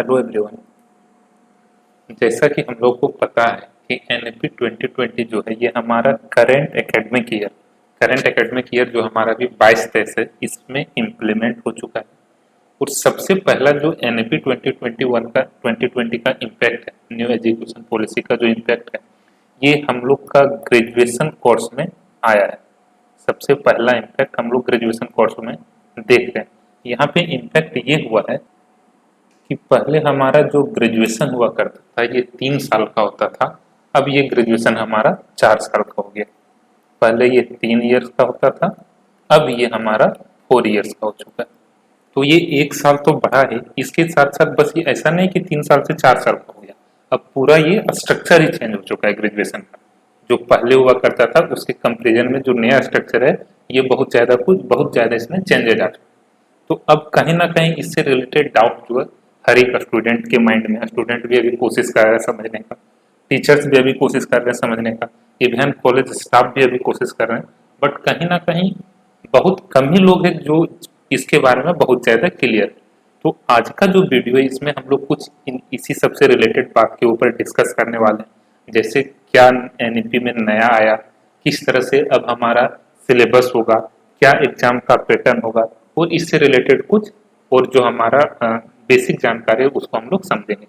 Hello everyone. जैसा कि हम लोग को पता है कि एनईपी 2020 जो है ये हमारा करंट एकेडमिक ईयर जो हमारा भी 22-23 है इसमें इम्प्लीमेंट हो चुका है। और सबसे पहला जो एनईपी 2020 का इम्पैक्ट है, न्यू एजुकेशन पॉलिसी का जो इम्पैक्ट है, ये हम लोग का ग्रेजुएशन कोर्स में आया है। सबसे पहला इम्पैक्ट हम लोग ग्रेजुएशन कोर्स में देख रहे हैं। यहाँ पे इम्पैक्ट ये हुआ है कि पहले हमारा जो ग्रेजुएशन हुआ करता था ये 3 साल का होता था, अब ये ग्रेजुएशन हमारा 4 साल का हो गया। पहले ये 3 ईयर्स का होता था, अब ये हमारा 4 ईयर्स का हो चुका है। तो ये 1 साल तो बढ़ा है, इसके साथ साथ बस ये ऐसा नहीं कि 3 साल से 4 साल का हो गया, अब पूरा ये स्ट्रक्चर ही चेंज हो चुका है ग्रेजुएशन का। जो पहले हुआ करता था उसके कंपेरिजन में जो नया स्ट्रक्चर है ये बहुत ज्यादा इसमें चेंजेज आ चुका है। तो अब कहीं ना कहीं इससे रिलेटेड डाउट जो है हर एक स्टूडेंट के माइंड में है। स्टूडेंट भी अभी कोशिश कर रहे हैं समझने का, टीचर्स भी अभी कोशिश कर रहे हैं समझने का, इवन कॉलेज स्टाफ भी अभी कोशिश कर रहे हैं। बट कहीं ना कहीं बहुत कम ही लोग हैं जो इसके बारे में बहुत ज़्यादा क्लियर। तो आज का जो वीडियो है इसमें हम लोग कुछ इसी सबसे रिलेटेड बात के ऊपर डिस्कस करने वाले हैं। जैसे क्या एनईपी में नया आया, किस तरह से अब हमारा सिलेबस होगा, क्या एग्जाम का पैटर्न होगा, और इससे रिलेटेड कुछ और जो हमारा बेसिक जानकारी है उसको हम लोग समझेंगे।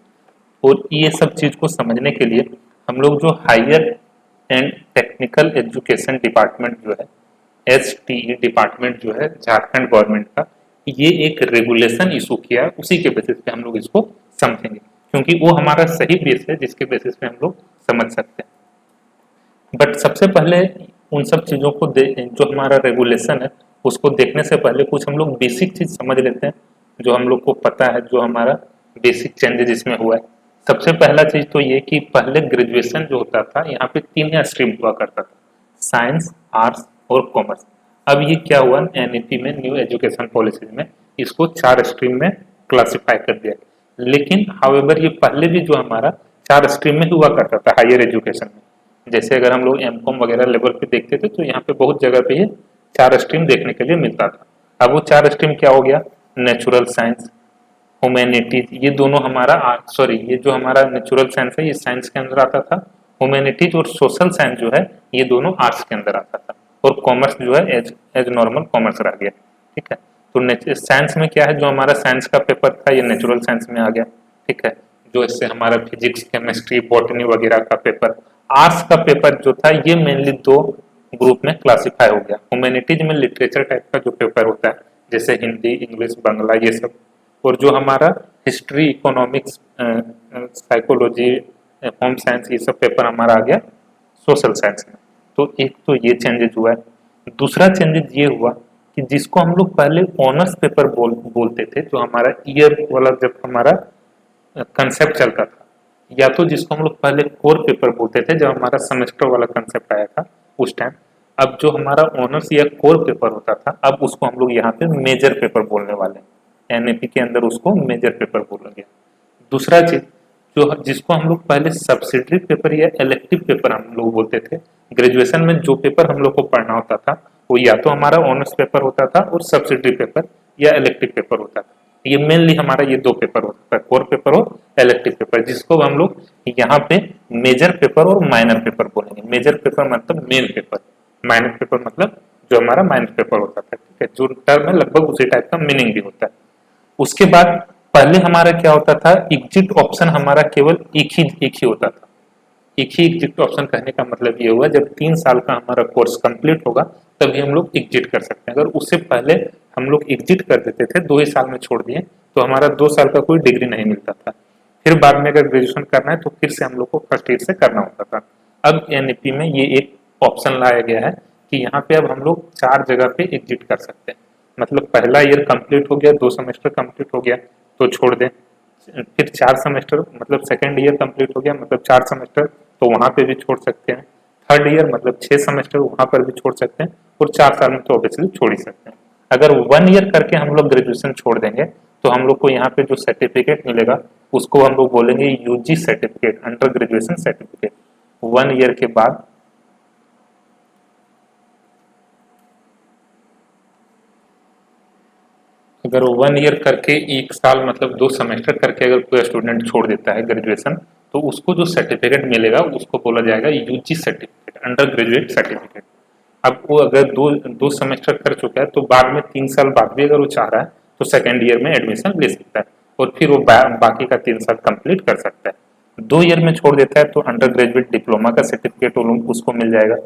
और ये सब चीज़ को समझने के लिए हम लोग जो higher and technical education department जो है, एसटीई डिपार्टमेंट जो है झारखंड गवर्नमेंट का, ये एक रेगुलेशन इशू किया है, उसी के बेसिस पे हम लोग इसको समझेंगे, क्योंकि वो हमारा सही बेस है जिसके बेसिस पे हम लोग समझ सकते हैं। बट सबसे पहले उन सब चीज़ों को जो हमारा रेगुलेशन है उसको देखने से पहले कुछ हम लोग बेसिक चीज़ समझ लेते हैं जो हम लोग को पता है, जो हमारा बेसिक चेंजेस इसमें हुआ है। सबसे पहला चीज़ तो ये कि पहले ग्रेजुएशन जो होता था यहाँ पे 3 स्ट्रीम हुआ करता था, साइंस, आर्ट्स और कॉमर्स। अब ये क्या हुआ, एनईपी में न्यू एजुकेशन पॉलिसी में इसको 4 स्ट्रीम में क्लासिफाई कर दिया। लेकिन हाउएवर ये पहले भी जो हमारा 4 स्ट्रीम में हुआ करता था हायर एजुकेशन में, जैसे अगर हम लोग एमकॉम वगैरह लेवल पे देखते थे तो यहाँ पे बहुत जगह पे ये 4 स्ट्रीम देखने के लिए मिलता था। अब वो 4 स्ट्रीम क्या हो गया, नेचुरल साइंस, ह्यूमैनिटीज, ये दोनों हमारा ये जो हमारा नेचुरल साइंस है ये साइंस के अंदर आता था। ह्यूमैनिटीज और सोशल साइंस जो है ये दोनों आर्ट्स के अंदर आता था। और कॉमर्स जो है एज एज नॉर्मल कॉमर्स रह गया। ठीक है, तो साइंस में क्या है, जो हमारा साइंस का पेपर था ये नेचुरल साइंस में आ गया। ठीक है, जो इससे हमारा फिजिक्स, केमिस्ट्री, बॉटनी वगैरह का पेपर। आर्ट्स का पेपर जो था ये मेनली 2 ग्रुप में क्लासिफाई हो गया। ह्यूमैनिटीज में लिटरेचर टाइप का जो पेपर होता है जैसे हिंदी, इंग्लिश, बांग्ला, ये सब। और जो हमारा history, economics, psychology, home science, ये सब पेपर हमारा आ गया सोशल साइंस में। तो एक तो ये चेंजेस हुआ है। दूसरा चेंजेस ये हुआ कि जिसको हम लोग पहले ऑनर्स पेपर बोलते थे, जो हमारा ईयर वाला जब हमारा कंसेप्ट चलता था, या तो जिसको हम लोग पहले कोर पेपर बोलते थे जब हमारा सेमेस्टर वाला कंसेप्ट आया था उस टाइम, अब जो हमारा ऑनर्स या कोर पेपर होता था अब उसको हम लोग यहाँ पे मेजर पेपर बोलने वाले हैं। एनईपी के अंदर उसको मेजर पेपर बोला गया। दूसरा चीज जो जिसको हम लोग पहले सब्सिडरी पेपर या इलेक्टिव पेपर हम लोग बोलते थे, ग्रेजुएशन में जो पेपर हम लोग को पढ़ना होता था वो या तो हमारा ऑनर्स पेपर होता था और सब्सिडरी पेपर या इलेक्टिव पेपर होता था। ये मेनली हमारा ये 2 पेपर होता था, कोर पेपर और इलेक्टिव पेपर, जिसको हम लोग यहाँ पे मेजर पेपर और माइनर पेपर बोलेंगे। मेजर पेपर मतलब मेन पेपर, माइनर पेपर मतलब जो हमारा माइनर पेपर होता था। ठीक है, जो टर्म है लगभग उसी टाइप का मीनिंग भी होता है। उसके बाद पहले हमारा क्या होता था, एग्जिट ऑप्शन हमारा केवल एक ही होता था। एक ही एग्जिट ऑप्शन कहने का मतलब ये हुआ जब 3 साल का हमारा कोर्स कंप्लीट होगा तभी हम लोग एग्जिट कर सकते हैं। अगर उससे पहले हम लोग एग्जिट कर देते थे, 2 ही साल में छोड़ दिए, तो हमारा 2 साल का कोई डिग्री नहीं मिलता था। फिर बाद में अगर ग्रेजुएशन करना है तो फिर से हम लोग को फर्स्ट ईयर से करना होता था। अब एनईपी में ये एक ऑप्शन लाया गया है कि यहाँ पे अब हम लोग 4 जगह पे एग्जिट कर सकते हैं। मतलब पहला ईयर कंप्लीट हो गया, 2 सेमेस्टर कंप्लीट हो गया तो छोड़ दें। फिर 4 सेमेस्टर मतलब सेकेंड ईयर कंप्लीट हो गया मतलब 4 सेमेस्टर, तो वहां पे भी छोड़ सकते हैं। थर्ड ईयर मतलब 6 सेमेस्टर, वहां पर भी छोड़ सकते हैं। और 4 साल में तो ऑब्वियसली छोड़ ही सकते हैं। अगर 1 ईयर करके हम लोग ग्रेजुएशन छोड़ देंगे तो हम लोग को यहाँ पे जो सर्टिफिकेट मिलेगा उसको हम लोग बोलेंगे UG certificate, under graduation certificate. 1 year के बाद अगर 1 ईयर करके 1 साल मतलब 2 सेमेस्टर करके अगर कोई स्टूडेंट छोड़ देता है ग्रेजुएशन, तो उसको जो सर्टिफिकेट मिलेगा उसको बोला जाएगा UG certificate, under graduate certificate. अब वो अगर दो दो सेमेस्टर कर चुका है तो बाद में 3 साल बाद भी अगर वो चाह रहा है तो सेकेंड ईयर में एडमिशन ले सकता है और फिर वो बाकी का 3 साल कंप्लीट कर सकता है। 2 ईयर में छोड़ देता है तो अंडर ग्रेजुएट डिप्लोमा का सर्टिफिकेट उसको मिल जाएगा।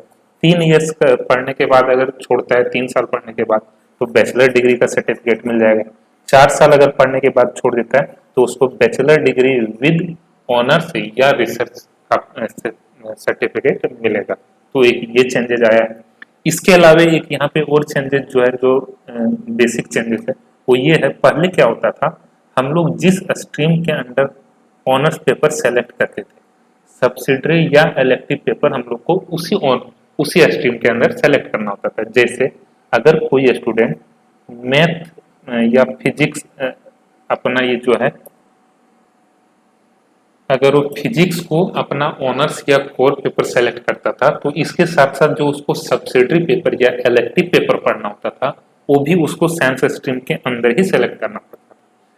3 ईयर्स पढ़ने के बाद अगर छोड़ता है, 3 साल पढ़ने के बाद, तो बैचलर डिग्री का सर्टिफिकेट मिल जाएगा। 4 साल अगर पढ़ने के बाद छोड़ देता है तो उसको बैचलर डिग्री विद ऑनर्स या रिसर्च का सर्टिफिकेट मिलेगा। तो एक ये चेंजेज आया है। इसके अलावा एक यहाँ पे और चेंजेस जो है, जो बेसिक चेंजेस है, वो ये है, पहले क्या होता था, हम लोग जिस स्ट्रीम के अंडर ऑनर्स पेपर सेलेक्ट करते थे, सब्सिडरी या इलेक्टिव पेपर हम लोग को उसी स्ट्रीम के अंदर सेलेक्ट करना होता था। जैसे अगर कोई स्टूडेंट मैथ या फिजिक्स अपना ये जो है, अगर वो फिजिक्स को अपना ऑनर्स या कोर पेपर सेलेक्ट करता था तो इसके साथ साथ जो उसको सब्सिडरी पेपर या इलेक्टिव पेपर पढ़ना होता था वो भी उसको साइंस स्ट्रीम के अंदर ही सेलेक्ट करना पड़ता था।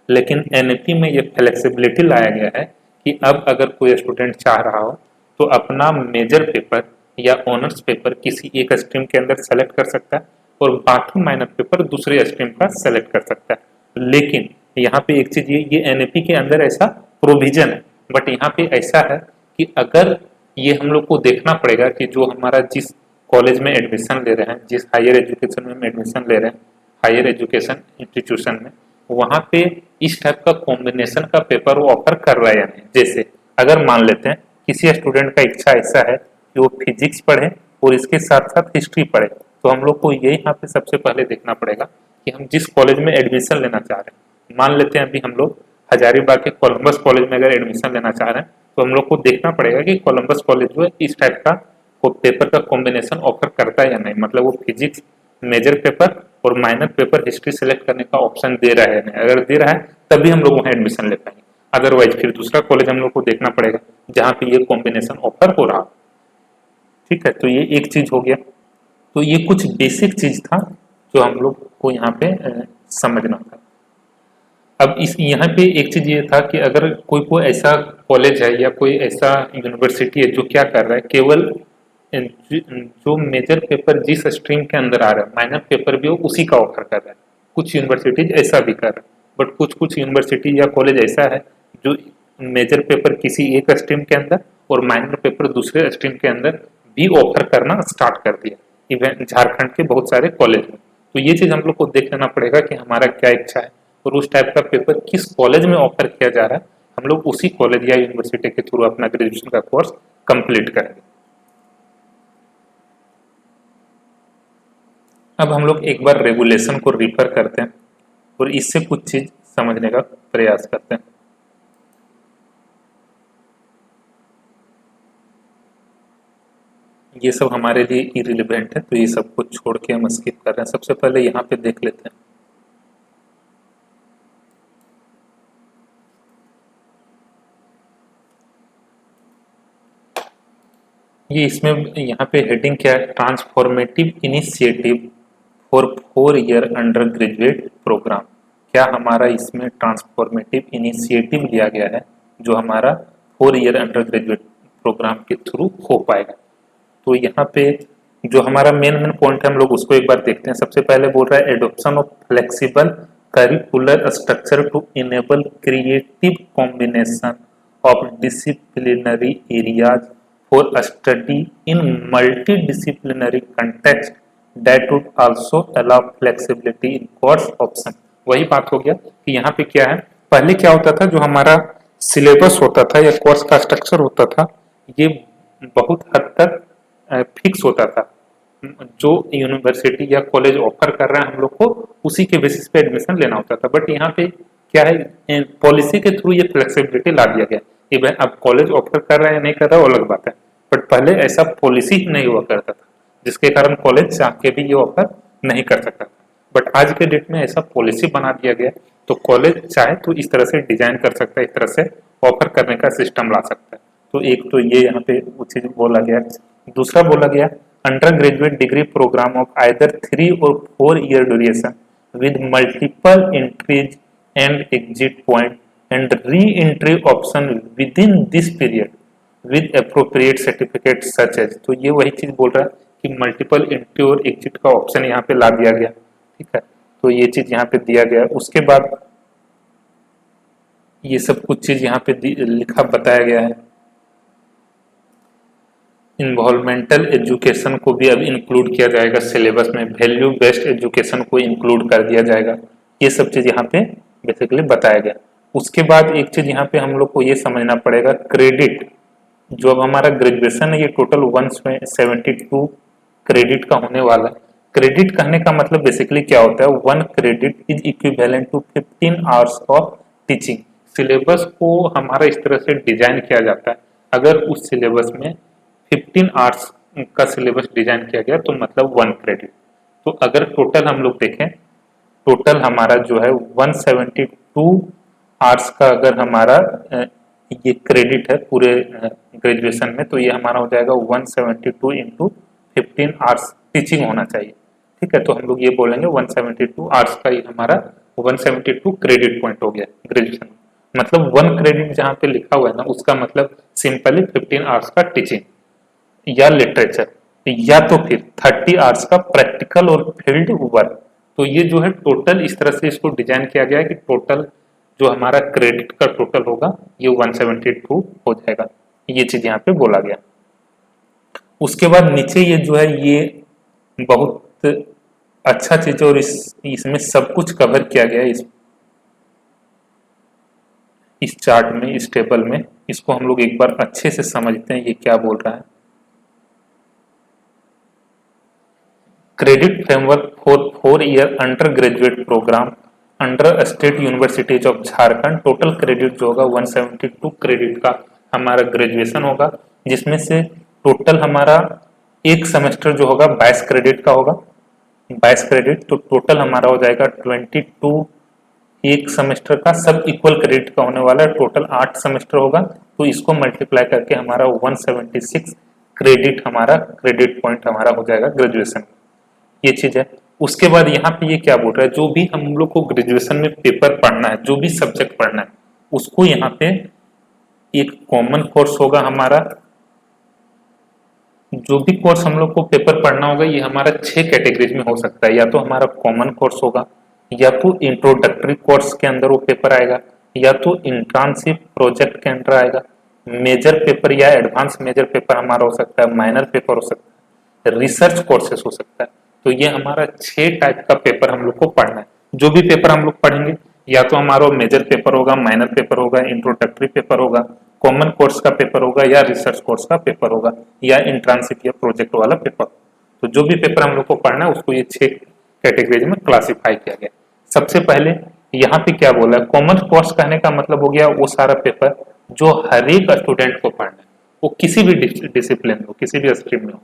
लेकिन एनईपी में ये फ्लेक्सिबिलिटी लाया गया है कि अब अगर कोई स्टूडेंट चाह रहा हो तो अपना मेजर पेपर या ऑनर्स पेपर किसी एक स्ट्रीम के अंदर सेलेक्ट कर सकता है और बाकी माइनर पेपर दूसरे स्ट्रीम का सेलेक्ट कर सकता है। लेकिन यहाँ पे एक चीज ये एनईपी के अंदर ऐसा प्रोविजन है, बट यहाँ पे ऐसा है कि अगर ये हम लोग को देखना पड़ेगा कि जो हमारा जिस कॉलेज में एडमिशन ले रहे हैं, जिस हायर एजुकेशन में एडमिशन ले रहे हैं, हायर एजुकेशन इंस्टीट्यूशन में, वहाँ पे इस टाइप का कॉम्बिनेशन का पेपर वो ऑफर कर रहा है या नहीं। जैसे अगर मान लेते हैं किसी स्टूडेंट का इच्छा ऐसा है कि वो फिजिक्स पढ़े और इसके साथ साथ हिस्ट्री पढ़े, तो हम लोग को ये यहाँ पे सबसे पहले देखना पड़ेगा कि हम जिस कॉलेज में एडमिशन लेना चाह रहे हैं, मान लेते हैं अभी हम लोग हजारीबाग के कोलंबस कॉलेज में अगर एडमिशन लेना चाह रहे हैं, तो हम लोग को देखना पड़ेगा कि कोलंबस कॉलेज जो है इस टाइप का पेपर का कॉम्बिनेशन ऑफर करता है या नहीं। मतलब वो फिजिक्स मेजर पेपर और माइनर पेपर हिस्ट्री सेलेक्ट करने का ऑप्शन दे रहा है या नहीं। अगर दे रहा है तभी हम लोग वहाँ एडमिशन ले पाएंगे, अदरवाइज फिर दूसरा कॉलेज हम लोग को देखना पड़ेगा जहाँ पे ये कॉम्बिनेशन ऑफर हो रहा। ठीक है, तो ये एक चीज हो गया। तो ये कुछ बेसिक चीज था जो हम लोग को यहाँ पे समझना था। अब इस यहाँ पे एक चीज ये था कि अगर कोई ऐसा कॉलेज है या कोई ऐसा यूनिवर्सिटी है जो क्या कर रहा है, केवल जो मेजर पेपर जिस स्ट्रीम के अंदर आ रहा है, माइनर पेपर भी वो उसी का ऑफर कर रहा है। कुछ यूनिवर्सिटीज ऐसा भी कर रहा है, बट कुछ यूनिवर्सिटी या कॉलेज ऐसा है जो मेजर पेपर किसी एक स्ट्रीम के अंदर और माइनर पेपर दूसरे स्ट्रीम के अंदर भी ऑफर करना स्टार्ट कर दिया, इवन झारखंड के बहुत सारे कॉलेज में। तो ये चीज हम लोग को देख लेना पड़ेगा कि हमारा क्या इच्छा है और उस टाइप का पेपर किस कॉलेज में ऑफर किया जा रहा है, हम लोग उसी कॉलेज या यूनिवर्सिटी के थ्रू अपना ग्रेजुएशन का कोर्स कंप्लीट करेंगे। अब हम लोग एक बार रेगुलेशन को रिफर करते हैं और इससे कुछ चीज समझने का प्रयास करते हैं। ये सब हमारे लिए इरिलेवेंट है, तो ये सब कुछ छोड़ के हम स्किप कर रहे हैं। सबसे पहले यहाँ पे देख लेते हैं। ये इसमें यहाँ पे हेडिंग क्या है, transformative initiative for 4 year under graduate program. क्या हमारा इसमें ट्रांसफॉर्मेटिव इनिशिएटिव लिया गया है जो हमारा 4 ईयर अंडर ग्रेजुएट प्रोग्राम के थ्रू हो पाएगा। तो यहाँ पे जो हमारा मेन पॉइंट है हम लोग उसको एक बार देखते हैं। सबसे पहले बोल रहा है adoption of flexible curricular structure to enable creative combination of disciplinary areas for study in multidisciplinary context that would also allow flexibility in course option. वही बात हो गया कि यहाँ पे क्या है, पहले क्या होता था, जो हमारा सिलेबस होता था या कोर्स का स्ट्रक्चर होता था, ये बहुत हद तक फिक्स होता था। जो यूनिवर्सिटी या कॉलेज ऑफर कर रहा है हम लोग को उसी के बेसिस पे एडमिशन लेना होता था। बट यहाँ पे क्या है, पॉलिसी के थ्रू ये फ्लेक्सिबिलिटी ला दिया गया। इवन अब कॉलेज ऑफर कर रहा है या नहीं कर रहा है वो अलग बात है, बट पहले ऐसा पॉलिसी ही नहीं हुआ करता था, जिसके कारण कॉलेज चाह के भी ये ऑफर नहीं कर सकता था। बट आज के डेट में ऐसा पॉलिसी बना दिया गया, तो कॉलेज चाहे तो इस तरह से डिजाइन कर सकता है, इस तरह से ऑफर करने का सिस्टम ला सकता है। तो एक तो ये यहाँ पे वो चीज बोला गया। दूसरा बोला गया under graduate degree program of either 3 और 4 year duration with multiple entries and exit point and re-entry option within this period with appropriate certificate such as। तो ये वही चीज बोल रहा है कि मल्टीपल एंट्री और एग्जिट का ऑप्शन यहाँ पे ला दिया गया, ठीक है। तो ये चीज यहाँ पे दिया गया। उसके बाद ये सब कुछ चीज यहाँ पे लिखा बताया गया है। इन्वॉल्वमेंटल एजुकेशन को भी अब इंक्लूड किया जाएगा सिलेबस में, वैल्यू बेस्ड एजुकेशन को इंक्लूड कर दिया जाएगा। ये सब चीज यहाँ पे बेसिकली बताया गया। उसके बाद एक चीज यहाँ पे हम लोग को ये समझना पड़ेगा, क्रेडिट जो अब हमारा ग्रेजुएशन है ये टोटल 172 क्रेडिट का होने वाला है। क्रेडिट कहने का मतलब बेसिकली क्या होता है, 1 credit is equivalent to 15 hours of teaching. Syllabus को हमारा इस तरह से डिजाइन किया जाता है, अगर उस सिलेबस में 15 आवर्स का सिलेबस डिजाइन किया गया तो मतलब 1 क्रेडिट। तो अगर टोटल हम लोग देखें, टोटल हमारा जो है 172 आवर्स का अगर हमारा ये क्रेडिट है पूरे ग्रेजुएशन में, तो ये हमारा हो जाएगा 172 इंटू 15 आवर्स टीचिंग होना चाहिए, ठीक है। तो हम लोग ये बोलेंगे 172 आवर्स का ये हमारा 172 क्रेडिट पॉइंट हो गया ग्रेजुएशन में। मतलब 1 क्रेडिट जहाँ पे लिखा हुआ है ना, उसका मतलब सिंपली 15 आवर्स का टीचिंग या लिटरेचर, या तो फिर 30 आवर्स का प्रैक्टिकल और फील्ड वर्क। तो ये जो है टोटल इस तरह से इसको डिजाइन किया गया है कि टोटल जो हमारा क्रेडिट का टोटल होगा ये 172 हो जाएगा। ये चीज यहाँ पे बोला गया। उसके बाद नीचे ये जो है ये बहुत अच्छा चीज और इसमें सब कुछ कवर किया गया है इस चार्ट में, इस टेबल में। इसको हम लोग एक बार अच्छे से समझते हैं ये क्या बोल रहा है। Credit framework for 4 year under graduate program under state universities of Jharkhand. Total credit जो होगा 172 क्रेडिट का हमारा ग्रेजुएशन होगा, जिसमें से टोटल हमारा एक सेमेस्टर जो होगा 22 क्रेडिट का होगा, 22 क्रेडिट। तो टोटल हमारा हो जाएगा 22 एक सेमेस्टर का, सब इक्वल क्रेडिट का होने वाला है। टोटल 8 सेमेस्टर होगा, तो इसको मल्टीप्लाई करके हमारा 176 क्रेडिट हमारा क्रेडिट पॉइंट हमारा हो जाएगा ग्रेजुएशन। ये चीज है। उसके बाद यहाँ पे ये क्या बोल रहा है, जो भी हम लोग को ग्रेजुएशन में पेपर पढ़ना है, जो भी सब्जेक्ट पढ़ना है, उसको यहाँ पे एक कॉमन कोर्स होगा हमारा। जो भी कोर्स हम लोग को पेपर पढ़ना होगा ये हमारा 6 कैटेगरीज में हो सकता है। या तो हमारा कॉमन कोर्स होगा, या तो इंट्रोडक्टरी कोर्स के अंदर वो पेपर आएगा, या तो इंटर्नशिप प्रोजेक्ट के अंदर आएगा, मेजर पेपर या एडवांस मेजर पेपर हमारा हो सकता है, माइनर पेपर हो सकता है, रिसर्च कोर्सेस हो सकता है। तो ये हमारा 6 टाइप का पेपर हम लोग को पढ़ना है। जो भी पेपर हम लोग पढ़ेंगे, या तो हमारा मेजर पेपर होगा, माइनर पेपर होगा, इंट्रोडक्टरी पेपर होगा, कॉमन कोर्स का पेपर होगा, या रिसर्च कोर्स का पेपर होगा, या इंटर्नशिप या प्रोजेक्ट वाला पेपर। तो जो भी पेपर हम लोग को पढ़ना है उसको ये 6 कैटेगरी में क्लासिफाई किया गया। सबसे पहले यहाँ पे क्या बोला है, कॉमन कोर्स कहने का मतलब हो गया वो सारा पेपर जो हर एक स्टूडेंट को पढ़ना है, वो किसी भी डिसिप्लिन हो, किसी भी स्ट्रीम में हो,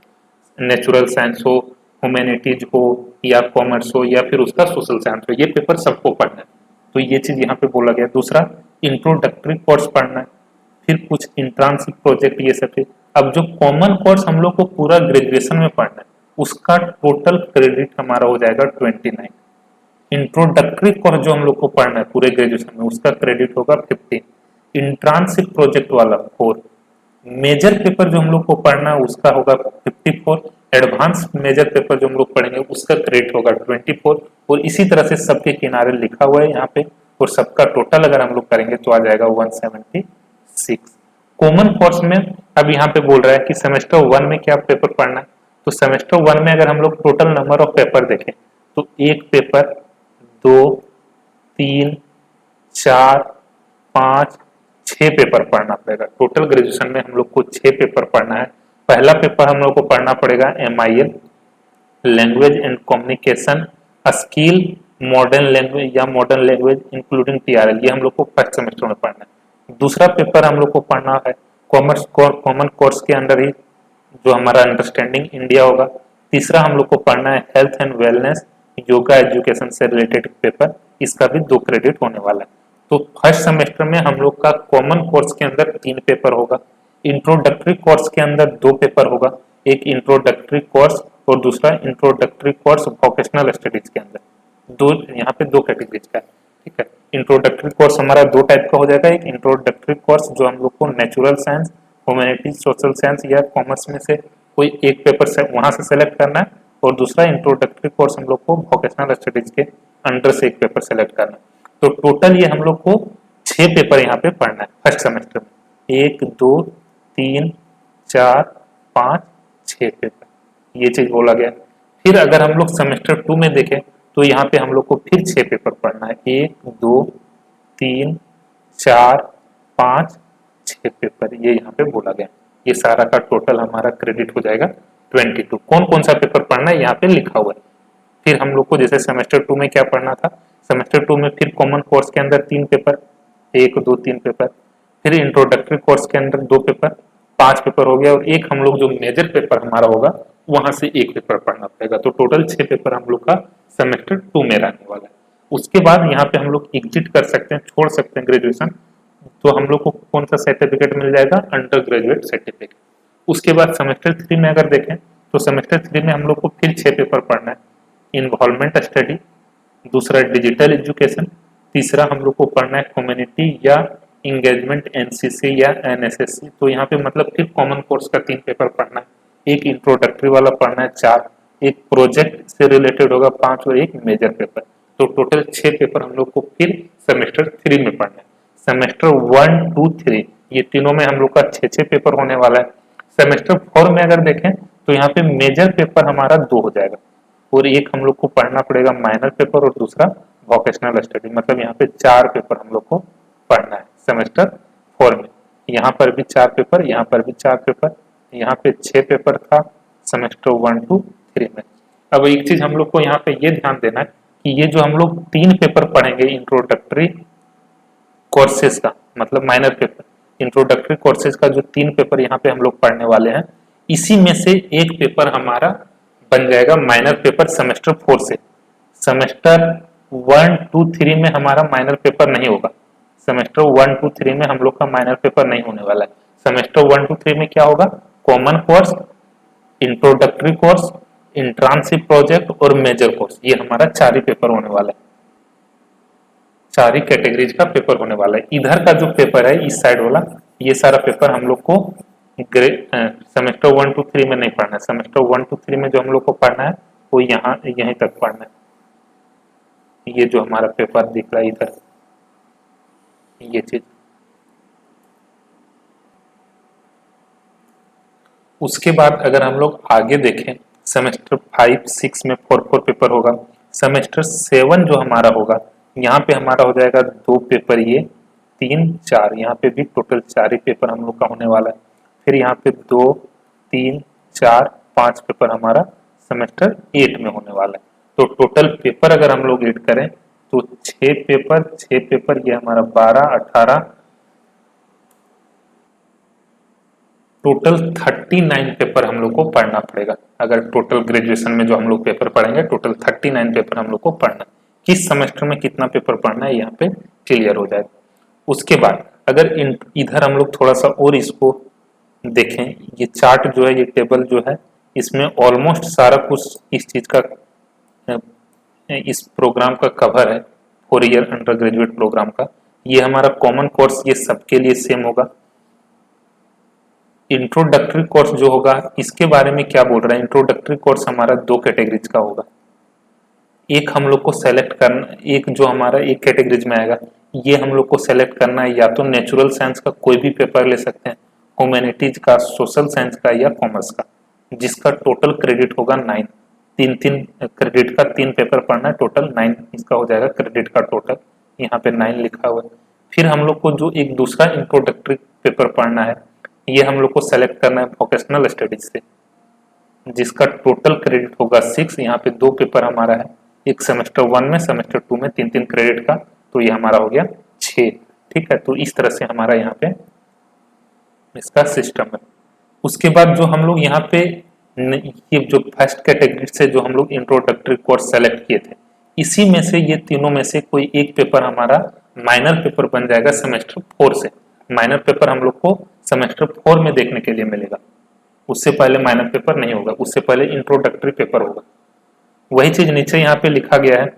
नेचुरल साइंस हो, ह्यूमैनिटीज हो, या कॉमर्स हो, या फिर उसका सोशल साइंस हो, ये पेपर सबको पढ़ना है। तो ये चीज यहाँ पे बोला गया। दूसरा इंट्रोडक्टरी कोर्स पढ़ना है, फिर कुछ इंटर्नशिप प्रोजेक्ट, ये सब। अब जो कॉमन कोर्स हम लोग को पूरा ग्रेजुएशन में पढ़ना है उसका टोटल क्रेडिट हमारा हो जाएगा 29। इंट्रोडक्टरी कोर्स जो हम लोग को पढ़ना है पूरे ग्रेजुएशन में उसका क्रेडिट होगा 15। इंटर्नशिप प्रोजेक्ट वाला 4। मेजर पेपर जो हम लोग को पढ़ना है उसका होगा 54। एडवांस मेजर पेपर जो हम लोग पढ़ेंगे उसका क्रेडिट होगा 24। और इसी तरह से सबके किनारे लिखा हुआ है यहाँ पे, और सबका टोटल अगर हम लोग करेंगे तो आ जाएगा 176। कॉमन कोर्स में अब यहाँ पे बोल रहा है कि सेमेस्टर 1 में क्या पेपर पढ़ना है। तो सेमेस्टर 1 में अगर हम लोग टोटल नंबर ऑफ पेपर देखें तो 1 पेपर, 2, 3, 4, 5, 6 पेपर पढ़ना पड़ेगा। टोटल ग्रेजुएशन में हम लोग को 6 पेपर पढ़ना है। पहला पेपर हम लोग को पढ़ना पड़ेगा MIL, language and communication skill, modern language या मॉडर्न लैंग्वेज इंक्लूडिंग TRL, ये हम लोग को फर्स्ट सेमेस्टर में पढ़ना है। दूसरा पेपर हम लोग को पढ़ना है कॉमन कोर्स के अंदर ही जो हमारा अंडरस्टैंडिंग इंडिया होगा। तीसरा हम लोग को पढ़ना है health and wellness yoga education से रिलेटेड पेपर, इसका भी 2 क्रेडिट होने वाला है। तो फर्स्ट सेमेस्टर में हम लोग का कॉमन कोर्स के अंदर 3 पेपर होगा, इंट्रोडक्टरी कोर्स के अंदर 2 पेपर होगा, एक इंट्रोडक्टरी कोर्स और दूसरा इंट्रोडक्टरी कोर्स वोकेशनल स्टडीज के अंदर। दो यहाँ पे दो कैटेगरीज का है, ठीक है। इंट्रोडक्टरी कोर्स हमारा दो टाइप का हो जाएगा, एक इंट्रोडक्टरी कोर्स जो हम लोग को natural science, humanities, social science या कॉमर्स में से कोई एक पेपर से वहां से सेलेक्ट करना है, और दूसरा इंट्रोडक्टरी कोर्स हम लोग को वोकेशनल स्टडीज के अंडर से एक पेपर सेलेक्ट करना है। तो टोटल ये हम लोग को 6 पेपर यहाँ पे पढ़ना है फर्स्ट सेमेस्टर में, 1 2 3 4 5 6 पेपर, ये चीज बोला गया। फिर अगर हम लोग सेमेस्टर 2 में देखें तो यहाँ पे हम लोग को फिर 6 पेपर पढ़ना है, 1 2 3 4 5 6 पेपर, ये यहाँ पे बोला गया। ये सारा का टोटल हमारा क्रेडिट हो जाएगा 22। कौन कौन सा पेपर पढ़ना है यहाँ पे लिखा हुआ है। फिर हम लोग को जैसे सेमेस्टर 2 में क्या पढ़ना था, सेमेस्टर 2 में फिर कॉमन कोर्स के अंदर 3 पेपर, 1 2 3 पेपर, फिर इंट्रोडक्टरी कोर्स के अंदर 2 पेपर, 5 पेपर हो गया, और एक हम लोग जो मेजर पेपर हमारा होगा वहां से एक पेपर पढ़ना पड़ेगा। तो टोटल 6 पेपर हम लोग का सेमेस्टर 2 में रहने वाला है। उसके बाद यहाँ पे हम लोग एग्जिट कर सकते हैं, छोड़ सकते हैं ग्रेजुएशन, तो हम लोग को कौन सा सर्टिफिकेट मिल जाएगा, अंडर ग्रेजुएट सर्टिफिकेट। उसके बाद सेमेस्टर 3 में अगर देखें तो सेमेस्टर 3 में हम लोग को फिर 6 पेपर पढ़ना है, इन्वॉल्वमेंट स्टडी, दूसरा डिजिटल एजुकेशन, तीसरा हम लोग को पढ़ना है कम्युनिटी या इंगेजमेंट एनसीसी या एनएसएससी। तो यहाँ पे मतलब फिर कॉमन कोर्स का 3 पेपर पढ़ना है, एक इंट्रोडक्टरी वाला पढ़ना है 4, एक प्रोजेक्ट से रिलेटेड होगा 5, और एक मेजर पेपर। तो टोटल 6 पेपर हम लोग को फिर सेमेस्टर 3 में पढ़ना है। सेमेस्टर 1 2 3 ये तीनों में हम लोग का 6 पेपर होने वाला है। सेमेस्टर 4 में अगर देखें तो यहाँ पे मेजर पेपर हमारा 2 हो जाएगा, और एक हम लोग को पढ़ना पड़ेगा माइनर पेपर, और दूसरा वोकेशनल स्टडी। मतलब यहाँ पे 4 पेपर हम लोग को पढ़ना है सेमेस्टर 4 में। यहाँ पर भी 4 पेपर, यहाँ पर भी 4 पेपर, यहाँ पे 6 पेपर था सेमेस्टर 1 2 3 में। अब एक चीज हम लोग को यहाँ पे ये ध्यान देना है कि ये जो हम लोग 3 पेपर पढ़ेंगे इंट्रोडक्टरी कोर्सेज का, मतलब माइनर पेपर, इंट्रोडक्टरी कोर्सेज का जो 3 पेपर यहाँ पे हम लोग पढ़ने वाले हैं, इसी में से एक पेपर हमारा बन जाएगा माइनर पेपर सेमेस्टर 4 से। सेमेस्टर 1 2 3 में हमारा माइनर पेपर नहीं होगा, सेमेस्टर 1 2 3 में हम लोग का माइनर पेपर नहीं होने वाला है। सेमेस्टर 1 2 3 में क्या होगा, common course, introductory course, intensive project और मेजर कोर्स, ये हमारा 4 ही पेपर होने वाला है, 4 ही कैटेगरीज का पेपर होने वाला है। इधर का जो पेपर है इस साइड वाला, ये सारा पेपर हम लोग को सेमेस्टर 1 2 3 में नहीं पढ़ना है। सेमेस्टर 1 2 3 में जो हम लोग को पढ़ना है वो यहाँ यहीं तक पढ़ना है। ये जो हमारा पेपर दिख रहा है इधर, ये चीज। उसके बाद अगर हम लोग आगे देखें, सेमेस्टर 5 6 में 4 पेपर होगा। सेमेस्टर 7 जो हमारा होगा, यहाँ पे हमारा हो जाएगा 2 पेपर, ये 3 4, यहाँ पे भी टोटल 4 ही पेपर हम लोग का होने वाला है। फिर यहाँ पे 2 3 4 5 पेपर हमारा सेमेस्टर 8 में होने वाला है। तो टोटल पेपर अगर हम लोग ऐड करें तो 6 पेपर, ये हमारा 12 18, टोटल 39 पेपर हम लोग को पढ़ना पड़ेगा। अगर टोटल ग्रेजुएशन में जो हम लोग पेपर पढ़ेंगे, टोटल 39 पेपर हम लोग को पढ़ना है। किस सेमेस्टर में कितना पेपर पढ़ना है यहाँ पे क्लियर हो जाएगा। उसके बाद अगर इधर हम लोग थोड़ा सा और इसको देखें, ये चार्ट जो है, ये टेबल जो है, इसमें ऑलमोस्ट सारा कुछ इस चीज का, इस प्रोग्राम का कवर है, 4 ईयर अंडर ग्रेजुएट प्रोग्राम का। ये हमारा कॉमन कोर्स, ये सबके लिए सेम होगा। इंट्रोडक्टरी कोर्स जो होगा, इसके बारे में क्या बोल रहा है, इंट्रोडक्टरी कोर्स हमारा 2 कैटेगरीज का होगा। एक हम लोग को सेलेक्ट करना, एक जो हमारा एक कैटेगरीज में आएगा, ये हम लोग को सेलेक्ट करना है, या तो नेचुरल साइंस का कोई भी पेपर ले सकते हैं, ह्यूमैनिटीज का, सोशल साइंस का या कॉमर्स का, जिसका टोटल क्रेडिट होगा 9। 3 क्रेडिट का 3 पेपर पढ़ना है, टोटल 9 इसका हो जाएगा क्रेडिट का टोटल, यहाँ पे 9 लिखा हुआ है। फिर हम लोग को जो एक दूसरा इंट्रोडक्टरी पेपर पढ़ना है, ये हम लोग को सेलेक्ट करना है वोकेशनल स्टडीज से, जिसका टोटल क्रेडिट होगा 6। यहाँ पे 2 पेपर हमारा है, एक सेमेस्टर 1 में, सेमेस्टर 2 में, 3 क्रेडिट का, तो ये हमारा हो गया 6। ठीक है, तो इस तरह से हमारा यहाँ पे इसका सिस्टम है। उसके बाद जो हम लोग यहाँ पे ये जो फर्स्ट कैटेगरी से जो हम लोग इंट्रोडक्टरी कोर्स सेलेक्ट किए थे, इसी में से ये तीनों में से कोई एक पेपर हमारा माइनर पेपर बन जाएगा सेमेस्टर 4 से। माइनर पेपर हम लोग को सेमेस्टर 4 में देखने के लिए मिलेगा, उससे पहले माइनर पेपर नहीं होगा, उससे पहले इंट्रोडक्टरी पेपर होगा। वही चीज नीचे यहाँ पे लिखा गया है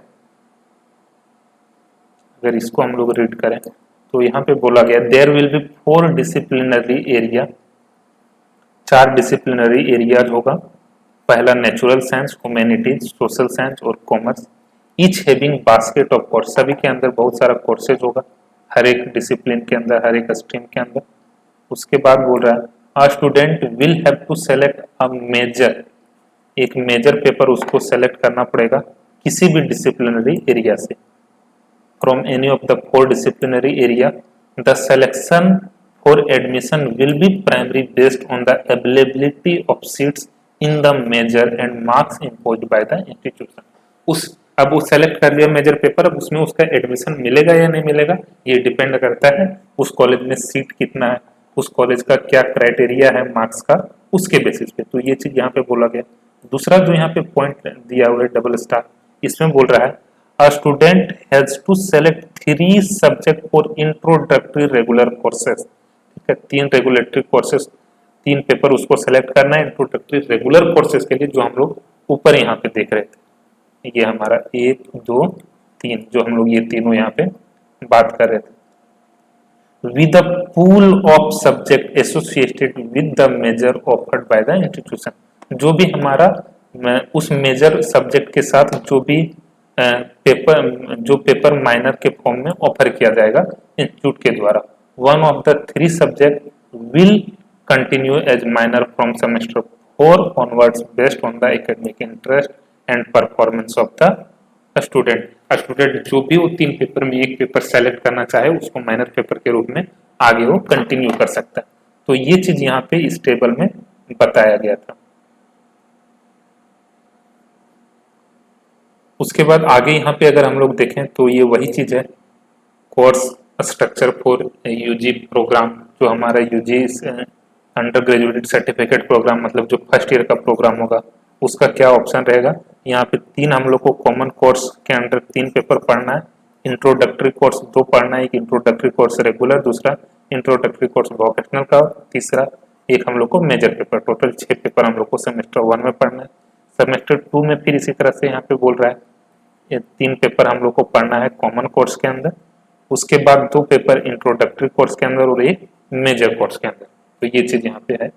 अगर इसको हम लोग रीड करें तो यहाँ पे बोला गया there will be 4 disciplinary area, 4 disciplinary areas होगा। पहला natural science, humanities, social science और commerce, each having basket of course, सभी के अंदर बहुत सारा कोर्सेज होगा, हर एक डिसिप्लिन के अंदर, हर एक स्ट्रीम के अंदर। उसके बाद बोल रहा है a student will have to select a major, एक मेजर पेपर उसको सेलेक्ट करना पड़ेगा किसी भी डिसिप्लिनरी एरिया से, from any of the 4 disciplinary area. The selection for admission will be primarily based on the availability of seats in the major and marks imposed by the institution. उस अब वो select कर लिया major paper, अब उसमें उसका admission मिलेगा या नहीं मिलेगा ये डिपेंड करता है उस कॉलेज में सीट कितना है, उस कॉलेज का क्या क्राइटेरिया है मार्क्स का, उसके बेसिस पे। तो ये चीज यहाँ पे बोला गया। दूसरा जो यहाँ पे पॉइंट दिया हुआ है डबल स्टार, इसमें बोल रहा है a student has to select 3 subject for introductory regular courses, ठीक है, 3 रेगुलेटरी कोर्सेज, 3 पेपर उसको सेलेक्ट करना है इंट्रोडक्टरी रेगुलर कोर्सेज के लिए, जो हम लोग ऊपर यहाँ पे देख रहे थे। ये हमारा 1 2 3 जो हम लोग ये तीनों यहाँ पे बात कर रहे थे। With the pool of subject associated with the major offered by the institution, जो भी हमारा उस मेजर सब्जेक्ट के साथ जो पेपर माइनर के फॉर्म में ऑफर किया जाएगा इंस्टीट्यूट के द्वारा, one of the 3 subject will continue as minor from semester 4 onwards based on the academic interest and performance of the student. Student जो भी वो 3 पेपर में एक पेपर सेलेक्ट करना चाहे उसको माइनर पेपर के रूप में आगे वो कंटिन्यू कर सकता है। तो ये चीज यहाँ पे इस टेबल में बताया गया था। उसके बाद आगे यहाँ पे अगर हम लोग देखें तो ये वही चीज है, course structure for UG program, जो हमारा UG under graduate certificate program, मतलब जो फर्स्ट ईयर का प्रोग्राम होगा उसका क्या ऑप्शन रहेगा। यहाँ पे 3 हम लोग को कॉमन कोर्स के अंडर 3 पेपर पढ़ना है, इंट्रोडक्टरी कोर्स 2 पढ़ना है, एक इंट्रोडक्टरी कोर्स रेगुलर, दूसरा इंट्रोडक्टरी कोर्स वोकेशनल का, तीसरा एक हम लोग को मेजर पेपर। टोटल 6 पेपर हम लोग को सेमेस्टर 1 में पढ़ना है। सेमेस्टर 2 में फिर इसी तरह से यहाँ पे बोल रहा है ये 3 पेपर हम लोग को पढ़ना है कॉमन कोर्स के अंदर, उसके बाद 2 पेपर इंट्रोडक्टरी कोर्स के अंदर और एक मेजर कोर्स के अंदर। तो ये चीज यहाँ पे है।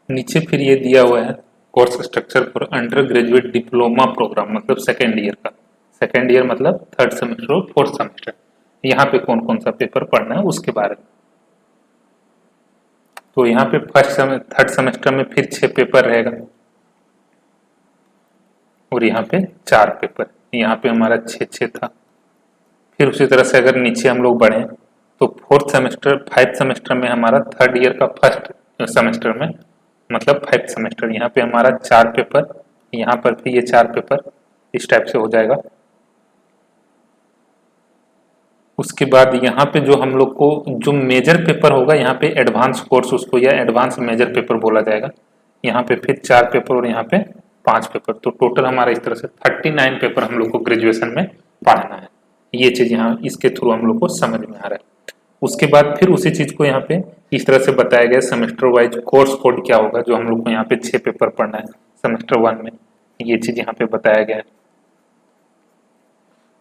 नीचे फिर ये दिया हुआ है course structure for under graduate diploma program, मतलब सेकेंड ईयर का, सेकेंड ईयर मतलब 3rd सेमेस्टर और 4th सेमेस्टर, यहाँ पे कौन कौन सा पेपर पढ़ना है उसके बारे में। तो यहाँ पे 3rd सेमेस्टर में फिर 6 पेपर रहेगा और यहाँ पे 4 पेपर, यहाँ पे हमारा 6 था। फिर उसी तरह से अगर नीचे हम लोग बढ़े तो 4th सेमेस्टर 5th सेमेस्टर में हमारा 3rd ईयर का फर्स्ट सेमेस्टर में मतलब 5th सेमेस्टर, यहाँ पे हमारा 4 पेपर, यहाँ पर भी ये 4 पेपर इस टाइप से हो जाएगा। उसके बाद यहाँ पे जो हम लोग को जो मेजर पेपर होगा यहाँ पे एडवांस कोर्स उसको या एडवांस मेजर पेपर बोला जाएगा। यहाँ पे फिर 4 पेपर और यहाँ पे 5 पेपर, तो टोटल हमारा इस तरह से 39 पेपर हम लोग को ग्रेजुएशन में पढ़ना है। ये चीज यहाँ इसके थ्रू हम लोग को समझ में आ रहा है। उसके बाद फिर उसी चीज को यहाँ पे इस तरह से बताया गया सेमेस्टर वाइज कोर्स कोड क्या होगा, जो हम लोग को यहाँ पे 6 पेपर पढ़ना है सेमेस्टर 1 में, ये चीज यहाँ पे बताया गया है।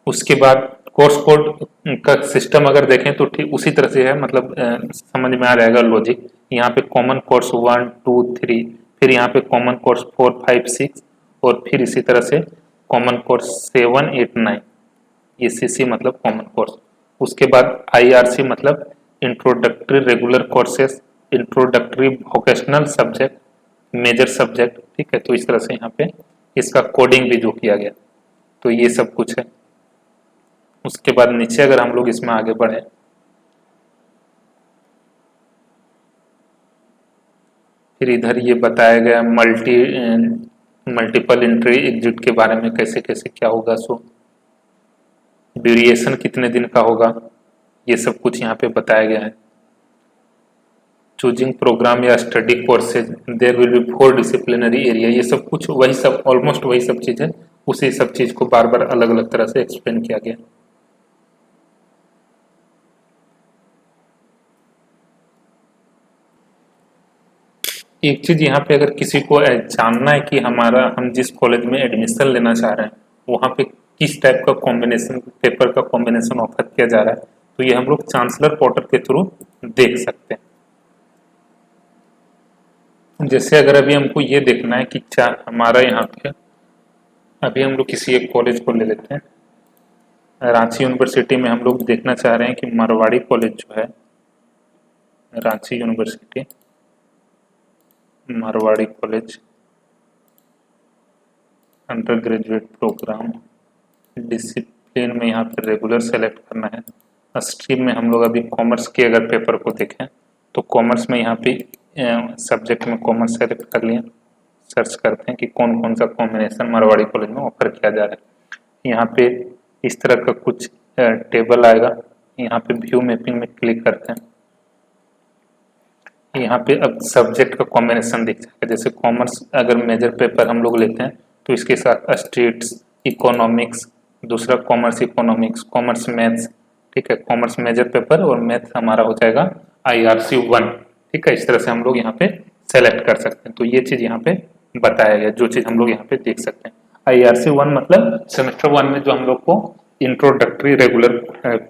उसके बाद कोर्स कोड का सिस्टम अगर देखें तो ठीक उसी तरह से है, मतलब समझ में आ जाएगा लॉजिक। यहाँ पे कॉमन कोर्स 1 2 3, फिर यहाँ पे कॉमन कोर्स 4 5 6 और फिर इसी तरह से कॉमन कोर्स 7 8 9, ये सीसी मतलब कॉमन कोर्स। उसके बाद आईआरसी मतलब introductory regular courses, introductory vocational subject, major subject, ठीक है। तो इस तरह से यहाँ पे इसका कोडिंग भी जो किया गया, तो ये सब कुछ है। उसके बाद नीचे अगर हम लोग इसमें आगे बढ़े फिर इधर ये बताया गया मल्टीपल एंट्री एग्जिट के बारे में, कैसे कैसे क्या होगा, सो ड्यूरेशन कितने दिन का होगा, ये सब कुछ यहाँ पे बताया गया है। चूजिंग प्रोग्राम या study courses, there will be 4 disciplinary area, ये सब कुछ वही सब ऑलमोस्ट वही सब चीज है, उसी सब चीज को बार बार अलग अलग तरह से एक्सप्लेन किया गया। एक चीज यहाँ पे अगर किसी को जानना है कि हम जिस कॉलेज में एडमिशन लेना चाह रहे हैं वहाँ पे किस टाइप का कॉम्बिनेशन पेपर का कॉम्बिनेशन ऑफर किया जा रहा है, तो ये हम लोग चांसलर पोर्टल के थ्रू देख सकते हैं। जैसे अगर अभी हमको ये देखना है कि हमारा यहाँ पे अभी हम लोग किसी एक कॉलेज को ले लेते हैं, रांची यूनिवर्सिटी में हम लोग देखना चाह रहे हैं कि मारवाड़ी कॉलेज जो है, Ranchi university Marwari college under graduate program discipline में यहाँ पे रेगुलर सेलेक्ट करना है। स्ट्रीम में हम लोग अभी कॉमर्स के अगर पेपर को देखें तो कॉमर्स में यहाँ पे सब्जेक्ट में कॉमर्स सेलेक्ट कर लिया। सर्च करते हैं कि कौन कौन सा कॉम्बिनेशन मारवाड़ी कॉलेज में ऑफर किया जा रहा है। यहाँ पे इस तरह का कुछ टेबल आएगा, यहाँ पे व्यू मैपिंग में क्लिक करते हैं। यहाँ पे अब सब्जेक्ट का कॉम्बिनेशन दिख जाएगा। जैसे कॉमर्स अगर मेजर पेपर हम लोग लेते हैं तो इसके साथ स्टेट्स, इकोनॉमिक्स, दूसरा कॉमर्स इकोनॉमिक्स, कॉमर्स मैथ्स, ठीक है, कॉमर्स मेजर पेपर और मैथ हमारा हो जाएगा IRC 1, ठीक है। इस तरह से हम लोग यहाँ पे सेलेक्ट कर सकते हैं। तो ये चीज यहाँ पे बताया गया, जो चीज हम लोग यहाँ पे देख सकते हैं। IRC 1 मतलब सेमेस्टर 1 में जो हम लोग को इंट्रोडक्टरी रेगुलर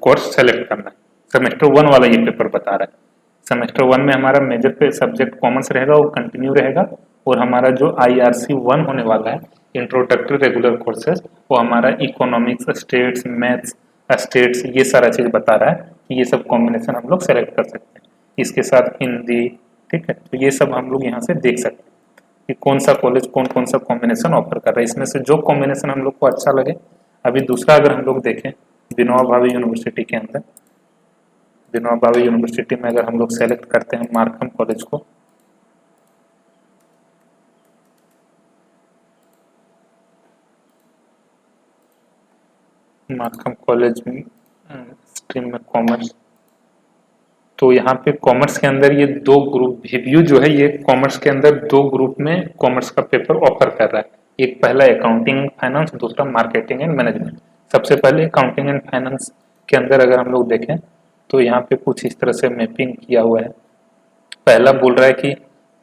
कोर्स सेलेक्ट करना है, सेमेस्टर 1 वाला ये पेपर बता रहा है। सेमेस्टर 1 में हमारा मेजर पे सब्जेक्ट कॉमर्स रहेगा और कंटिन्यू रहेगा, और हमारा जो IRC 1 होने वाला है इंट्रोडक्टरी रेगुलर कोर्सेज, वो हमारा इकोनॉमिक्स, स्टेट्स, मैथ्स, स्टेट्स, ये सारा चीज बता रहा है कि ये सब कॉम्बिनेशन हम लोग सेलेक्ट कर सकते हैं। इसके साथ हिंदी, ठीक है। तो ये सब हम लोग यहाँ से देख सकते हैं कि कौन सा कॉलेज कौन कौन सा कॉम्बिनेशन ऑफर कर रहा है, इसमें से जो कॉम्बिनेशन हम लोग को अच्छा लगे। अभी दूसरा अगर हम लोग देखें विनोबा भावे यूनिवर्सिटी के अंदर, विनोबा भावे यूनिवर्सिटी में अगर हम लोग सेलेक्ट करते हैं मार्कम कॉलेज को, मार्कम कॉलेज में स्ट्रीम में कॉमर्स, तो यहाँ पे कॉमर्स के अंदर ये दो ग्रुप व्यू जो है, ये कॉमर्स के अंदर दो ग्रुप में कॉमर्स का पेपर ऑफर कर रहा है। एक पहला अकाउंटिंग एंड फाइनेंस, दूसरा मार्केटिंग एंड मैनेजमेंट। सबसे पहले अकाउंटिंग एंड फाइनेंस के अंदर अगर हम लोग देखें तो यहाँ पे कुछ इस तरह से मैपिंग किया हुआ है। पहला बोल रहा है कि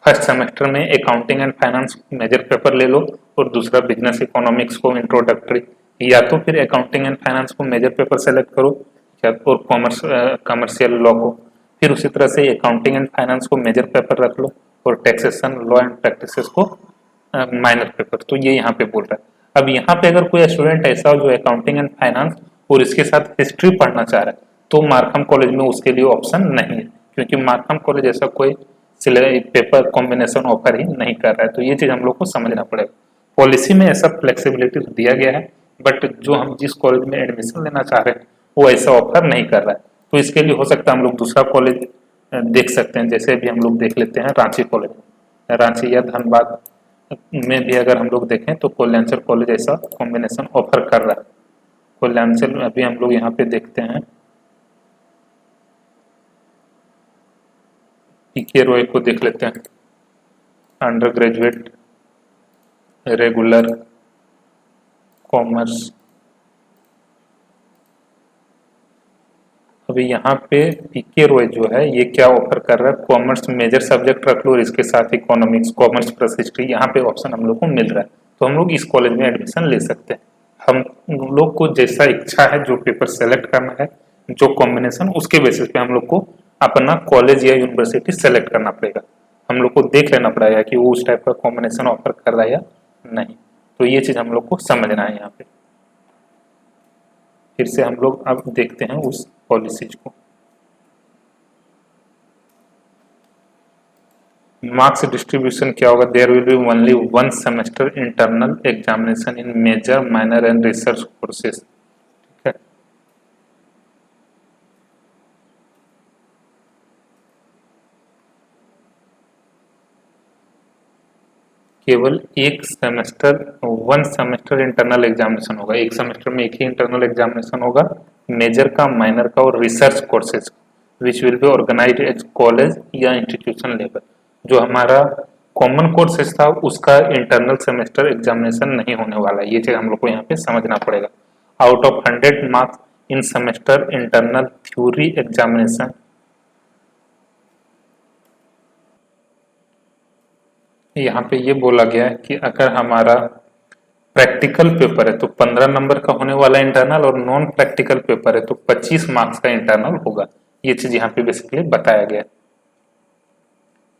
फर्स्ट सेमेस्टर में accounting and finance major paper ले लो और दूसरा बिजनेस इकोनॉमिक्स को इंट्रोडक्टरी, या तो फिर अकाउंटिंग एंड फाइनेंस को मेजर पेपर सेलेक्ट करो या और कॉमर्स कमर्शियल लॉ को, फिर उसी तरह से अकाउंटिंग एंड फाइनेंस को मेजर पेपर रख लो और टैक्सेशन लॉ एंड प्रैक्टिसेस को माइनर पेपर। तो ये यहाँ पे बोल रहा है। अब यहाँ पे अगर कोई स्टूडेंट ऐसा हो जो अकाउंटिंग एंड फाइनेंस और इसके साथ हिस्ट्री पढ़ना चाह रहा है तो मार्कम कॉलेज में उसके लिए ऑप्शन नहीं है, क्योंकि मार्कम कॉलेज ऐसा कोई पेपर कॉम्बिनेशन ऑफर ही नहीं कर रहा है। तो ये चीज हम लोग को समझना पड़ेगा। पॉलिसी में ऐसा फ्लेक्सिबिलिटी दिया गया है, बट जो हम जिस कॉलेज में एडमिशन लेना चाह रहे हैं वो ऐसा ऑफर नहीं कर रहा है। तो इसके लिए हो सकता है हम लोग दूसरा कॉलेज देख सकते हैं। जैसे अभी हम लोग देख लेते हैं रांची कॉलेज, रांची या धनबाद में भी अगर हम लोग देखें तो कल्याणचल कॉलेज ऐसा कॉम्बिनेशन ऑफर कर रहा है। कल्याणचल अभी हम लोग यहाँ पे देखते हैं, PK रॉय को देख लेते हैं, अंडर ग्रेजुएट रेगुलर कॉमर्स। अभी यहाँ पे PK रॉय जो है ये क्या ऑफर कर रहा है, कॉमर्स मेजर सब्जेक्ट रख लो और इसके साथ इकोनॉमिक्स, कॉमर्स प्लस हिस्ट्री, यहाँ पे ऑप्शन हम लोग को मिल रहा है। तो हम लोग इस कॉलेज में एडमिशन ले सकते हैं। हम लोग को जैसा इच्छा है जो पेपर सेलेक्ट करना है, जो कॉम्बिनेशन, उसके बेसिस पे हम लोग को अपना कॉलेज या यूनिवर्सिटी सेलेक्ट करना पड़ेगा। हम लोग को देख लेना पड़ेगा कि वो उस टाइप का कॉम्बिनेशन ऑफर कर रहा है या नहीं। तो ये चीज हम लोग को समझना है यहाँ पे। फिर से हम लोग अब देखते हैं उस पॉलिसीज को। मार्क्स डिस्ट्रीब्यूशन क्या होगा, there will be only one semester internal examination in major minor and research courses. केवल एक semester, one semester internal examination होगा। एक सेमेस्टर में एक ही इंटरनल एग्जामिनेशन होगा, मेजर का, माइनर का और research courses, which will be organised as college या इंस्टीट्यूशन लेवल। जो हमारा कॉमन कोर्सेज था उसका इंटरनल सेमेस्टर एग्जामिनेशन नहीं होने वाला है। ये चीज हम लोग को यहाँ पे समझना पड़ेगा। Out of 100 marks in semester internal theory examination, यहाँ पे ये बोला गया है कि अगर हमारा प्रैक्टिकल पेपर है तो 15 नंबर का होने वाला इंटरनल, और नॉन प्रैक्टिकल पेपर है तो 25 मार्क्स का इंटरनल होगा। ये चीज यहाँ पे बेसिकली बताया गया है।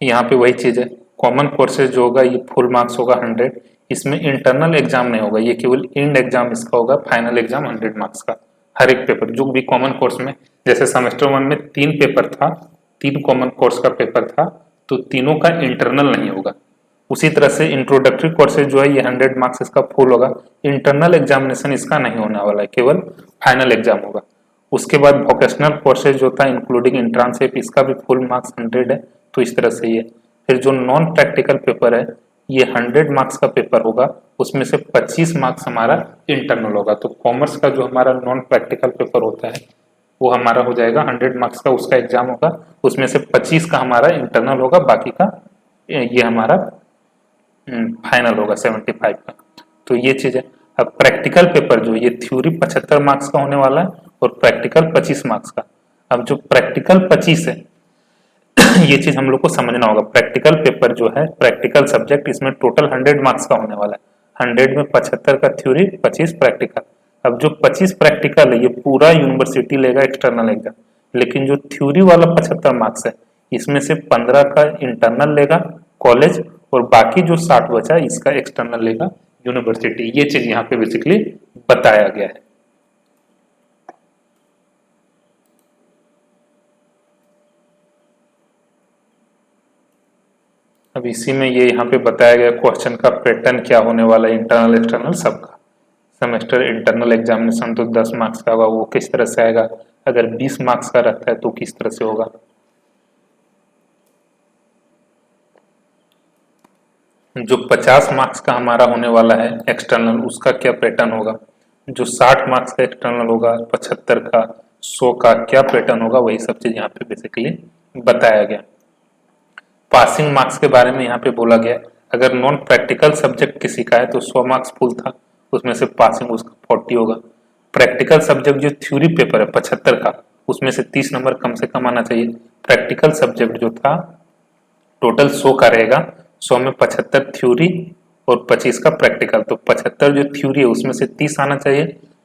यहाँ पे वही चीज है, कॉमन कोर्सेज जो होगा ये फुल मार्क्स होगा 100, इसमें इंटरनल एग्जाम नहीं होगा, ये केवल एंड एग्जाम इसका होगा, फाइनल एग्जाम 100 मार्क्स का। हर एक पेपर जो भी कॉमन कोर्स में, जैसे सेमेस्टर 1 में 3 पेपर था, 3 कॉमन कोर्स का पेपर था, तो तीनों का इंटरनल नहीं होगा। उसी तरह से इंट्रोडक्टरी कोर्सेज जो है ये 100 मार्क्स इसका फुल होगा, इंटरनल एग्जामिनेशन इसका नहीं होने वाला है, केवल फाइनल एग्जाम होगा। उसके बाद वोकेशनल कोर्सेज जो था इंक्लूडिंग इंट्रांसशिप, इसका भी फुल मार्क्स 100 है, तो इस तरह से ये। फिर जो नॉन प्रैक्टिकल पेपर है ये 100 मार्क्स का पेपर होगा, उसमें से 25 मार्क्स हमारा इंटरनल होगा। तो कॉमर्स का जो हमारा नॉन प्रैक्टिकल पेपर होता है वो हमारा हो जाएगा 100 मार्क्स का, उसका एग्जाम होगा, उसमें से 25 का हमारा इंटरनल होगा, बाकी का ये हमारा फाइनल होगा 75 का। तो ये चीज है। अब प्रैक्टिकल पेपर जो ये थ्योरी 75 मार्क्स का होने वाला है और प्रैक्टिकल 25 मार्क्स का। अब जो प्रैक्टिकल 25 है ये चीज हम लोग को समझना होगा। प्रैक्टिकल पेपर जो है, प्रैक्टिकल सब्जेक्ट, इसमें टोटल 100 मार्क्स का होने वाला है। 100 में 75 का थ्योरी, 25 प्रैक्टिकल। अब जो 25 प्रैक्टिकल है ये पूरा यूनिवर्सिटी लेगा एक्सटर्नल एग्जाम, लेकिन जो थ्योरी वाला 75 मार्क्स है इसमें से 15 का इंटरनल लेगा कॉलेज, और बाकी जो 60 बचा इसका एक्सटर्नल लेगा यूनिवर्सिटी। ये चीज यहाँ पे बेसिकली बताया गया है। अब इसी में ये यहाँ पे बताया गया क्वेश्चन का पैटर्न क्या होने वाला है, इंटरनल एक्सटर्नल सबका। सेमेस्टर इंटरनल एग्जामिनेशन तो 10 मार्क्स का होगा, वो किस तरह से आएगा। अगर 20 मार्क्स का रहता है तो किस तरह से होगा। जो 50 मार्क्स का हमारा होने वाला है एक्सटर्नल, उसका क्या पैटर्न होगा। जो 60 मार्क्स का एक्सटर्नल होगा, 75 का, 100 का क्या पैटर्न होगा, वही सब चीज यहाँ पे बेसिकली बताया गया। पासिंग मार्क्स के बारे में यहाँ पे बोला गया, अगर नॉन प्रैक्टिकल सब्जेक्ट किसी का है तो 100 मार्क्स फुल था, उसमें से पासिंग उसका 40 होगा। प्रैक्टिकल सब्जेक्ट जो थ्योरी पेपर है 75 का, उसमें से 30 नंबर कम से कम आना चाहिए। प्रैक्टिकल सब्जेक्ट जो था टोटल 100 का रहेगा, 100 में 75 थ्योरी और 25 का प्रैक्टिकल। तो 75 जो थ्योरी है उसमें से 30 आना चाहिए,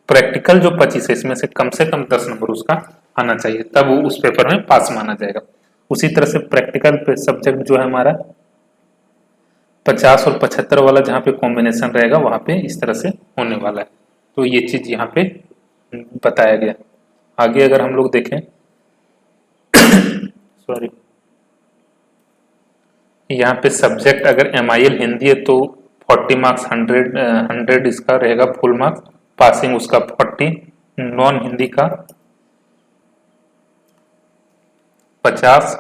प्रैक्टिकल जो 25 है इसमें से कम 10 नंबर उसका आना चाहिए, तब वो उस पेपर में पास माना जाएगा। उसी तरह से प्रैक्टिकल सब्जेक्ट जो है हमारा 50 और 75 वाला जहाँ पे कॉम्बिनेशन रहेगा वहां पे इस तरह से होने वाला है। तो ये चीज यहाँ पे बताया गया। आगे अगर हम लोग देखें सॉरी, यहाँ पे सब्जेक्ट अगर MIL हिंदी है तो 40 मार्क्स 100 इसका रहेगा फुल मार्क्स, पासिंग उसका 40, नॉन हिंदी का 50,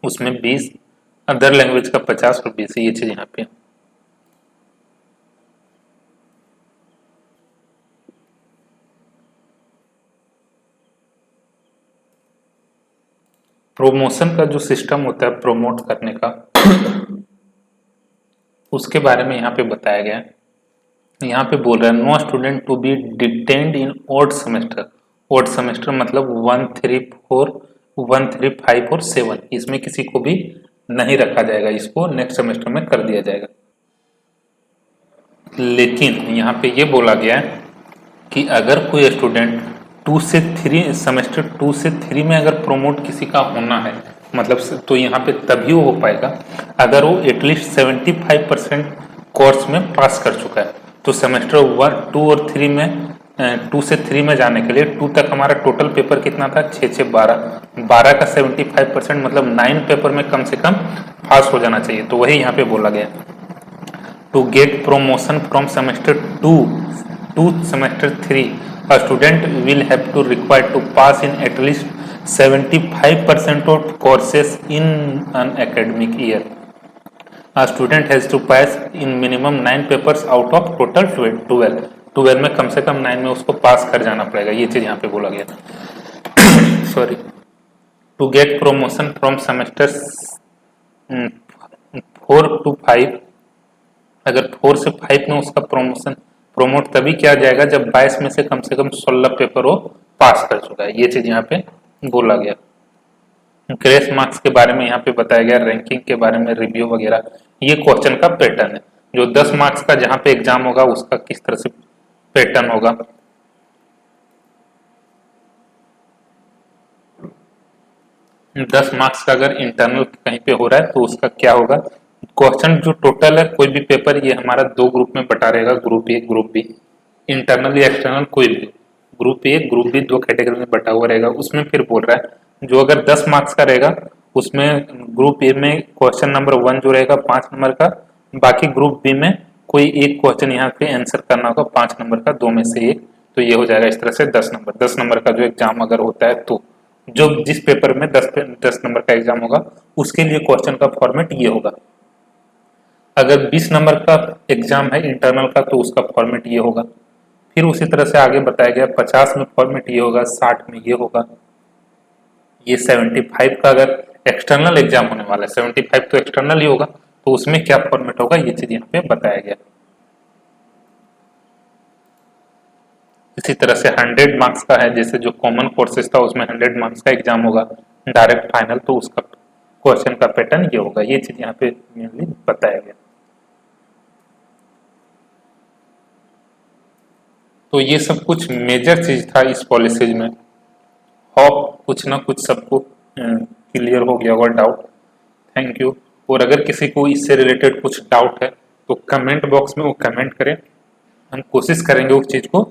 उसमें 20, अदर लैंग्वेज का 50 और 20, ये चीज यहाँ पे। प्रोमोशन का जो सिस्टम होता है प्रोमोट करने का उसके बारे में यहाँ पे बताया गया है। यहाँ पे बोल रहा है no student to be detained in odd semester. Odd semester मतलब 1, 3, 4, 1, 3, 5 और 7, इसमें किसी को भी नहीं रखा जाएगा, इसको नेक्स्ट सेमेस्टर में कर दिया जाएगा। लेकिन यहाँ पे ये बोला गया है कि अगर कोई स्टूडेंट 2 से 3 सेमेस्टर 2 से 3 में अगर प्रोमोट किसी का होना है, मतलब तो यहाँ पे तभी वो हो पाएगा अगर वो एटलीस्ट 75% कोर्स में पास कर चुका है। तो सेमेस्टर 1, 2 और 3 में 2 से 3 में जाने के लिए 2 तक हमारा टोटल पेपर कितना था, 6, 6, 12 का 75% मतलब 9 पेपर में कम से कम पास हो जाना चाहिए। तो वही यहाँ पे बोला गया, to get promotion from semester 2 to semester 3 a student will have to require to pass in at least 75% of courses in an academic year. A student has to pass in minimum 9 papers out of total 12 में कम से कम 9 में उसको पास कर जाना पड़ेगा, ये चीज यहाँ पे बोला गया। Sorry, to get promotion from semester 4 to 5, अगर 4 से 5 में उसका प्रोमोट तभी किया जाएगा जब 22 में से कम 16 पेपर वो पास कर चुका है, ये चीज यहाँ पे बोला गया। ग्रेस मार्क्स के बारे में यहाँ पे बताया गया, रैंकिंग के बारे में, रिव्यू वगैरह ये क्वेश्चन का पैटर्न है। जो 10 मार्क्स का जहां पे एग्जाम होगा उसका किस तरह से पैटर्न होगा। 10 मार्क्स का अगर इंटरनल कहीं पे हो रहा है तो उसका क्या होगा। क्वेश्चन जो टोटल है कोई भी पेपर ये हमारा दो ग्रुप में बटा रहेगा, group A group B. Internal या एक्सटर्नल कोई भी, ग्रुप ए ग्रुप बी दो कैटेगरी में बटा हुआ रहेगा। उसमें फिर बोल रहा है जो अगर 10 मार्क्स का रहेगा उसमें ग्रुप ए में क्वेश्चन नंबर 1 जो रहेगा 5 नंबर का, बाकी ग्रुप बी में कोई एक क्वेश्चन यहाँ पे आंसर करना होगा 5 नंबर का, दो में से एक। तो ये हो जाएगा इस तरह से 10 नंबर का जो एग्जाम अगर होता है तो जो जिस पेपर में 10 नंबर का एग्जाम होगा उसके लिए क्वेश्चन का फॉर्मेट ये होगा। अगर 20 नंबर का एग्जाम है इंटरनल का तो उसका फॉर्मेट ये होगा। फिर उसी तरह से आगे बताया गया 50 में फॉर्मेट ये होगा, 60 में ये होगा। ये 75 का अगर एक्सटर्नल एग्जाम होने वाला है, 75 तो एक्सटर्नल ही होगा, तो उसमें क्या फॉर्मेट होगा ये चीज यहाँ पे बताया गया। इसी तरह से 100 मार्क्स का है, जैसे जो कॉमन कोर्सेज था उसमें 100 मार्क्स का एग्जाम होगा डायरेक्ट फाइनल, तो उसका क्वेश्चन का पैटर्न ये होगा। ये चीज यहाँ पे मेनली बताया गया। तो ये सब कुछ मेजर चीज था इस पॉलिसीज में। होप कुछ ना कुछ सबको क्लियर हो गया होगा डाउट। Thank you. और अगर किसी को इससे रिलेटेड कुछ डाउट है तो कमेंट बॉक्स में वो कमेंट करें, हम कोशिश करेंगे उस चीज को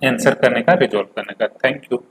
आंसर करने का, रिजॉल्व करने का। Thank you.